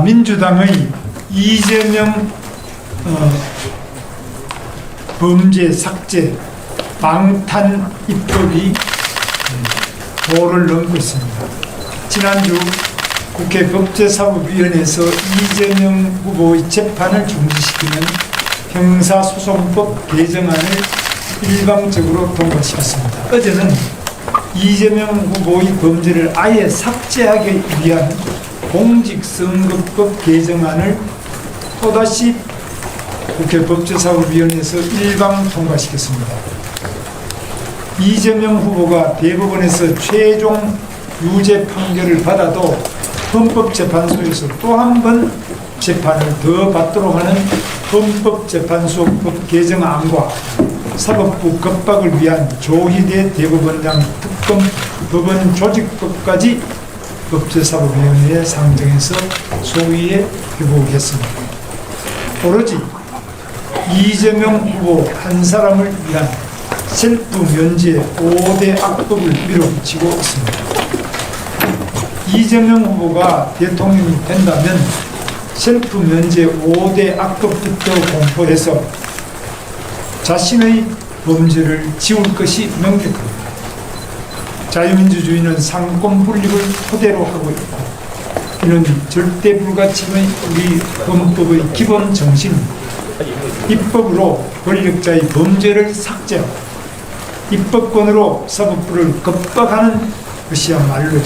민주당의 이재명 범죄 삭제 방탄 입법이 도를 넘고 있습니다. 지난주 국회 법제사법위원회에서 이재명 후보의 재판을 중지시키는 형사소송법 개정안을 일방적으로 통과시켰습니다. 어제는 이재명 후보의 범죄를 아예 삭제하기 위한 공직선거법 개정안을 또다시 국회 법제사법위원회에서 일방 통과시켰습니다. 이재명 후보가 대법원에서 최종 유죄 판결을 받아도 헌법재판소에서 또 한 번 재판을 더 받도록 하는 헌법재판소법 개정안과 사법부 겁박을 위한 조희대 대법원장 특검 법원 조직법까지 법제사법위원회에 상정해서 소위에 회부했습니다. 오로지 이재명 후보 한 사람을 위한 셀프 면제 5대 악법을 밀어붙이고 있습니다. 이재명 후보가 대통령이 된다면 셀프 면제 5대 악법부터 공포해서 자신의 범죄를 지울 것이 명백합니다. 자유민주주의는 상권 분립을 토대로 하고 있고 이는 절대 불가침의 우리 헌법의 기본 정신입니다. 입법으로 권력자의 범죄를 삭제하고 입법권으로 사법부를 겁박하는 것이야말로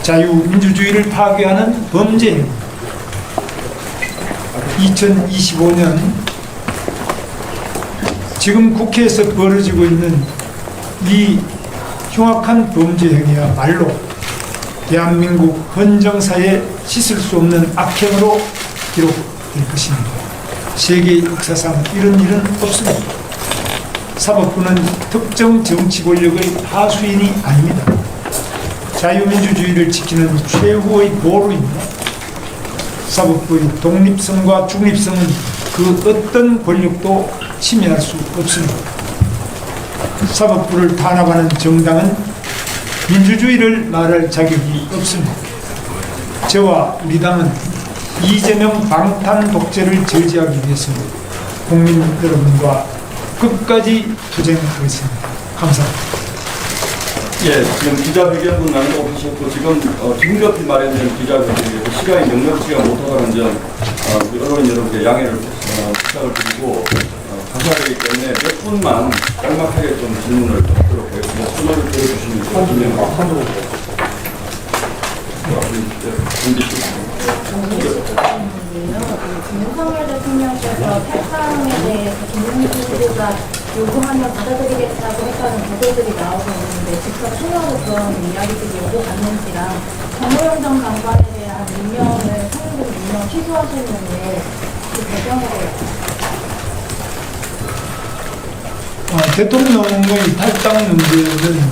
자유민주주의를 파괴하는 범죄입니다. 2025년 지금 국회에서 벌어지고 있는 이 흉악한 범죄 행위야말로 대한민국 헌정사에 씻을 수 없는 악행으로 기록될 것입니다. 세계 역사상 이런 일은 없습니다. 사법부는 특정 정치 권력의 하수인이 아닙니다. 자유민주주의를 지키는 최후의 보루입니다. 사법부의 독립성과 중립성은 그 어떤 권력도 침해할 수 없습니다. 사법부를 탄압하는 정당은 민주주의를 말할 자격이 없습니다. 저와 우리 당은 이재명 방탄 독재를 저지하기 위해서 국민 여러분과 끝까지 투쟁하겠습니다. 감사합니다. 예, 지금 기자회견도 나누고 지금 긴급히 마련된 기자회견에 시간이 넉넉지가 못하다는 점 언론 여러분께 양해를 부탁을 드리고 감사하기 때문에 몇 분만 짤막하게 좀 질문을 하도록 하겠습니다. 손을 들어주시면 윤석열 대통령께서 탈당에 대해서 김문수 후보가 요구하면 받아들이겠다고 했다는 보도들이 나오고 있는데 직접 실화로 그런 이야기들이 오고 갔는지랑 정호영 전 장관에 대한 임명을 상임급 임명 취소하셨는데 그 배경에 대통령의 탈당 문제는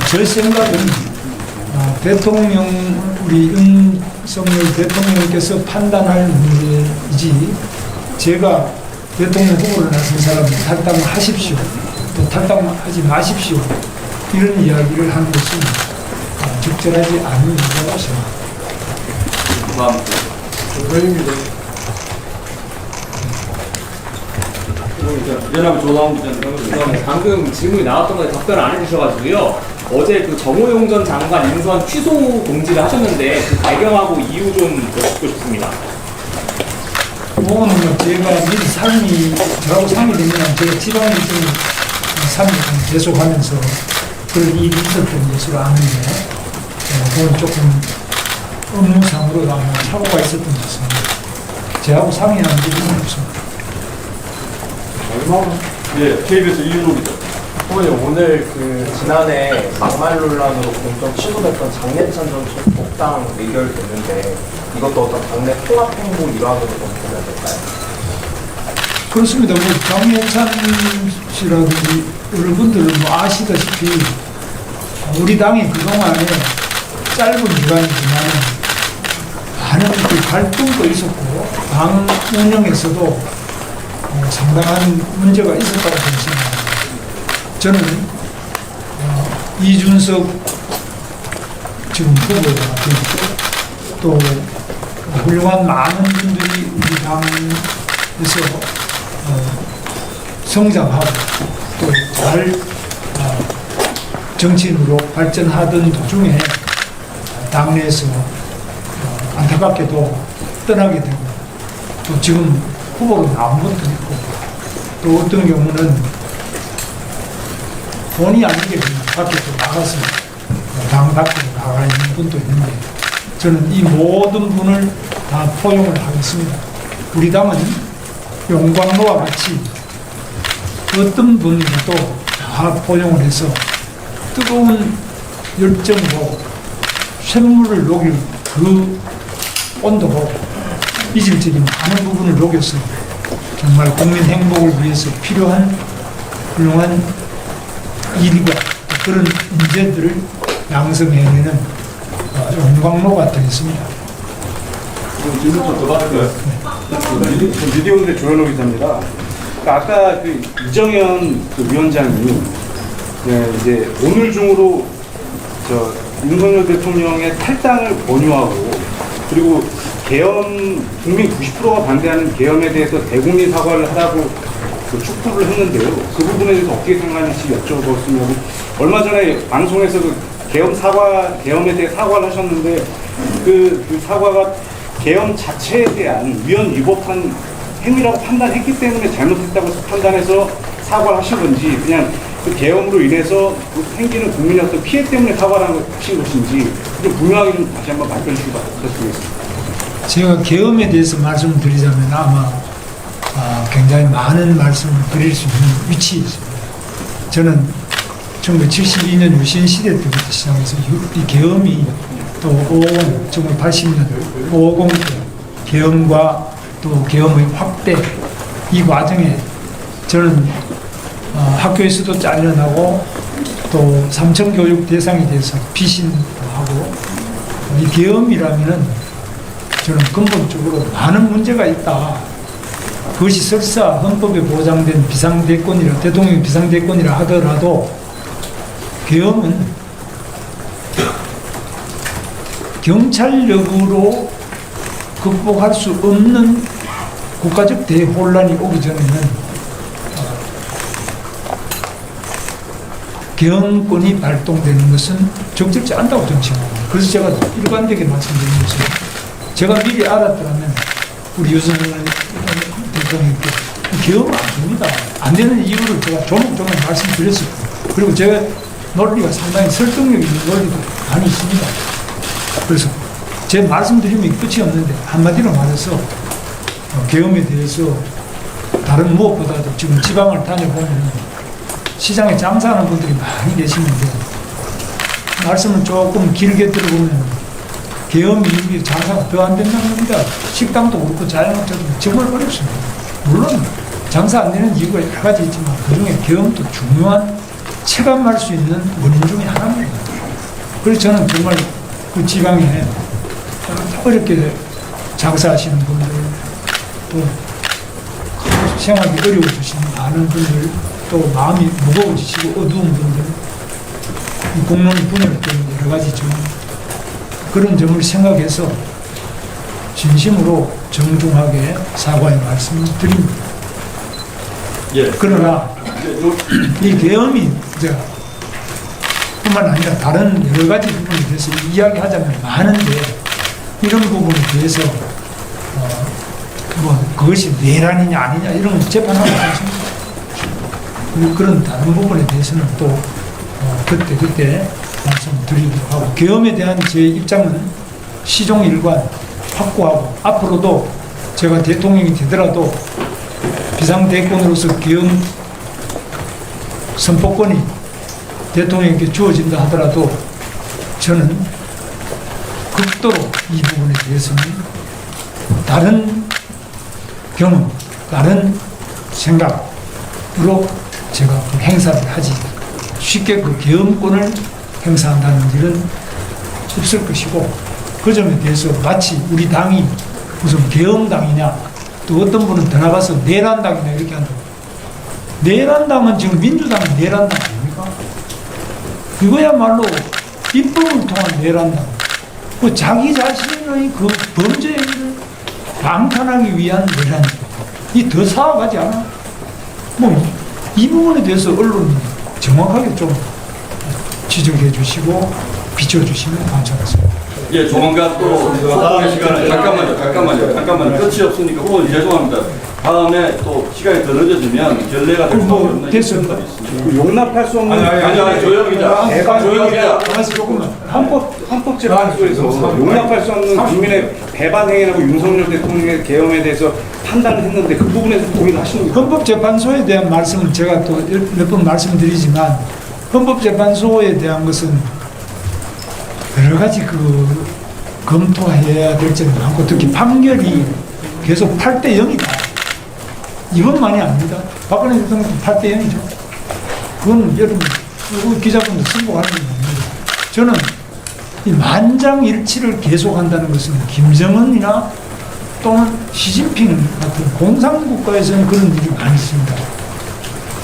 제 생각은 대통령 우리 윤석열 대통령께서 판단할 문제이지 제가 대통령 후보를 나선 사람은 탈당하십시오 또 탈당하지 마십시오 이런 이야기를 하는 것은 적절하지 않은 문제라고 생각합니다. 연합 조사원 기자님 방금 질문이 나왔던 거에 답변을 안 해주셔가지고요. 어제 그 정호용 전 장관 인선 취소 공지를 하셨는데 그 배경하고 이유 좀 여쭙고 싶습니다. 그거는 제가 미리 저하고 상의 되면 제가 지방일정 3일 계속하면서 그런 일이 있었던 것으로 아는데 그건 조금 업무상으로 아마 사고가 있었던 것 같습니다. 저하고 상의한 부분은 없습니다. 예, KBS 이윤호 기자. 오늘 지난해 막말 논란으로 공천 취소됐던 장례찬 전 복당 의결됐는데 이것도 어떤 당내 통합 행보 일환으로 좀 보면 될까요? 그렇습니다. 장례찬 씨라든지 여러분들은 아시다시피 우리 당이 그동안에 짧은 기간이지만 많은 갈등도 있었고 당 운영에서도 상당한 문제가 있었다고 생각합니다. 저는 이준석 지금 후보가 또 훌륭한 많은 분들이 우리 당에서 성장하고 또 잘 정치인으로 발전하던 도중에 당내에서 안타깝게도 떠나게 되고 또 지금 후보로 나온 것도 있고 또 어떤 경우는 본의 아니게 그냥 밖으로 나가서 당 밖으로 나가 있는 분도 있는데 저는 이 모든 분을 다 포용을 하겠습니다. 우리 당은 용광로와 같이 어떤 분들도 다 포용을 해서 뜨거운 열정으로 쇳물을 녹일 그 온도로 이질적인 많은 부분을 녹여서 정말 국민 행복을 위해서 필요한 훌륭한 일과 그런 문제들을 양성해내는 용광로가 되겠습니다. 질문 좀 더 받을까요? 미디어오늘의 조현호 기자입니다. 그러니까 아까 그 이정현 그 위원장이 이제 오늘 중으로 윤석열 대통령의 탈당을 권유하고 그리고 계엄 국민 90%가 반대하는 계엄에 대해서 대국민 사과를 하라고 그 촉구를 했는데요. 그 부분에 대해서 어떻게 생각하는지 여쭤봤으면 얼마 전에 방송에서 그 계엄에 대해 사과를 하셨는데 그 사과가 계엄 자체에 대한 위헌 위법한 행위라고 판단했기 때문에 잘못했다고 판단해서 사과를 하신 건지 그냥 그 계엄으로 인해서 생기는 국민의 어떤 피해 때문에 사과를 하신 것인지 좀 분명하게 좀 다시 한번 밝혀주시기 바라겠습니다. 제가 계엄에 대해서 말씀드리자면 아마 굉장히 많은 말씀을 드릴 수 있는 위치에 있습니다. 저는 1972년 유신 시대 때부터 시작해서 이 계엄이 또 550, 1980년 550 계엄과 또 계엄의 확대 이 과정에 저는 학교에서도 잘려나고 또 삼청교육 대상이 돼서 피신도 하고 이 계엄이라면은 저는 근본적으로 많은 문제가 있다. 그것이 설사 헌법에 보장된 비상대권이라 대통령 비상대권이라 하더라도 계엄은 경찰력으로 극복할 수 없는 국가적 대혼란이 오기 전에는 계엄권이 발동되는 것은 적절치 않다고 저는 생각합니다. 그래서 제가 일관되게 말씀드린 것은 제가 미리 알았더라면 우리 유승민 대통령께 계엄은 안 됩니다. 안 되는 이유를 제가 조목조목 말씀드렸을 거예요. 그리고 제가 논리가 상당히 설득력 있는 논리도 많이 있습니다. 그래서 제 말씀드리면 끝이 없는데 한마디로 말해서 계엄에 대해서 다른 무엇보다도 지금 지방을 다녀보면 시장에 장사하는 분들이 많이 계시는데 말씀을 조금 길게 들어보면 계엄 이후에 장사가 더 안 된다는 겁니다. 식당도 그렇고 자영업자도 정말 어렵습니다. 물론 장사 안 되는 이유가 여러 가지 있지만 그중에 계엄도 중요한 체감할 수 있는 원인 중에 하나입니다. 그래서 저는 정말 그 지방에 어렵게 장사하시는 분들 또 생활이 어려워지시는 많은 분들 또 마음이 무거워지시고 어두운 분들 이 공론 분열 때문에 여러 가지 좀 그런 점을 생각해서 진심으로 정중하게 사과의 말씀을 드립니다. 예. 그러나 이 계엄이 뿐만 아니라 다른 여러 가지 부분에 대해서 이야기하자면 많은데 이런 부분에 대해서 그것이 내란이냐 아니냐 이런 재판하고 있습니다. 그런 다른 부분에 대해서는 또 그때 말씀드리도록 하고 계엄에 대한 제 입장은 시종일관 확고하고 앞으로도 제가 대통령이 되더라도 비상대권으로서 계엄 선포권이 대통령에게 주어진다 하더라도 저는 극도로 이 부분에 대해서는 다른 경험, 다른 생각으로 제가 그 행사를 하지 쉽게 그 계엄권을 행사한다는 일은 없을 것이고 그 점에 대해서 마치 우리 당이 무슨 계엄당이냐 또 어떤 분은 더 나가서 내란당이냐 이렇게 한다고. 내란당은 지금 민주당은 내란당 아닙니까? 이거야말로 입법을 통한 내란당. 그 자기 자신의 그 범죄를 방탄하기 위한 내란 이더 사와가지 않아? 뭐 이 부분에 대해서 언론이 정확하게 좀 지적해 주시고 비춰주시면 감사하겠습니다. 예, 조만간 또 소통의 시간을 잠깐만요. 끝이 없으니까 또 죄송합니다. 다음에 또 시간이 더 늦어지면 결례가 될 수밖에 없는 됐습니다. 이런 것이 있습니다. 그 용납할 수 없는 아니, 조용히자. 가만있어 조금만. 헌법재판소에서 용납할 수 없는 국민의 배반 행위라고 윤석열 대통령의 계엄에 대해서 판단을 했는데 그 부분에서 동의하시는 겁니까? 헌법재판소에 대한 말씀은 제가 또 몇 번 말씀드리지만 헌법재판소에 대한 것은 여러 가지 검토해야 될 점이 많고 특히 판결이 계속 8대 0이다. 이것만이 아닙니다. 박근혜 대통령도 8대 0이죠. 그건 여러분 기자분들 승복하는 게 아닙니다. 저는 이 만장일치를 계속한다는 것은 김정은이나 또는 시진핑 같은 공산국가에서는 그런 일이 많이 있습니다.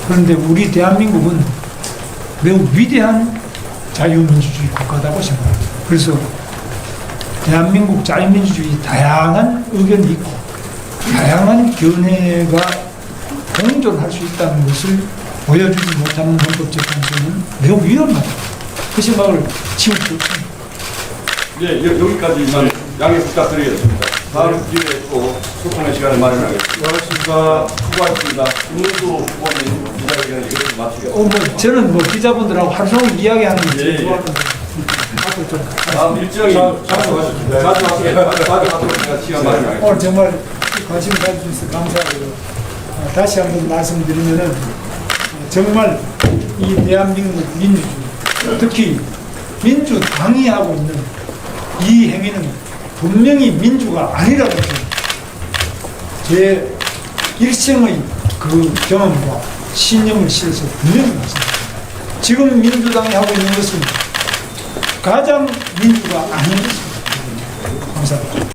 그런데 우리 대한민국은 매우 위대한 자유민주주의 국가다고 생각합니다. 그래서 대한민국 자유민주주의 다양한 의견이 있고 다양한 견해가 공존할 수 있다는 것을 보여주지 못하는 헌법재판소는 매우 위험하다. 그 생각을 지울 수 없습니다. 예, 여기까지만 양해 부탁드리겠습니다. 다음 기회에 또 소통의 시간을 마련하겠습니다. 수고하셨습니다. 김문수 후보님 기자회견을 이것을 마치겠습니다. 저는 기자분들하고 하루 종일 이야기하는 게 예, 제일 예. 좋았던 앞으로 좀 다음 일정이 자주 시간 마련하겠습니다. 오늘 정말 관심 가져주셔서 감사하고요. 다시 한번 말씀드리면은 정말 이 대한민국 민주주의, 특히 민주당이 하고 있는 이 행위는 분명히 민주가 아니라고 제 일생의 그 경험과 신념을 실어서 분명히 말씀드립니다. 지금 민주당이 하고 있는 것은 가장 민주가 아닌 것입니다. 감사합니다.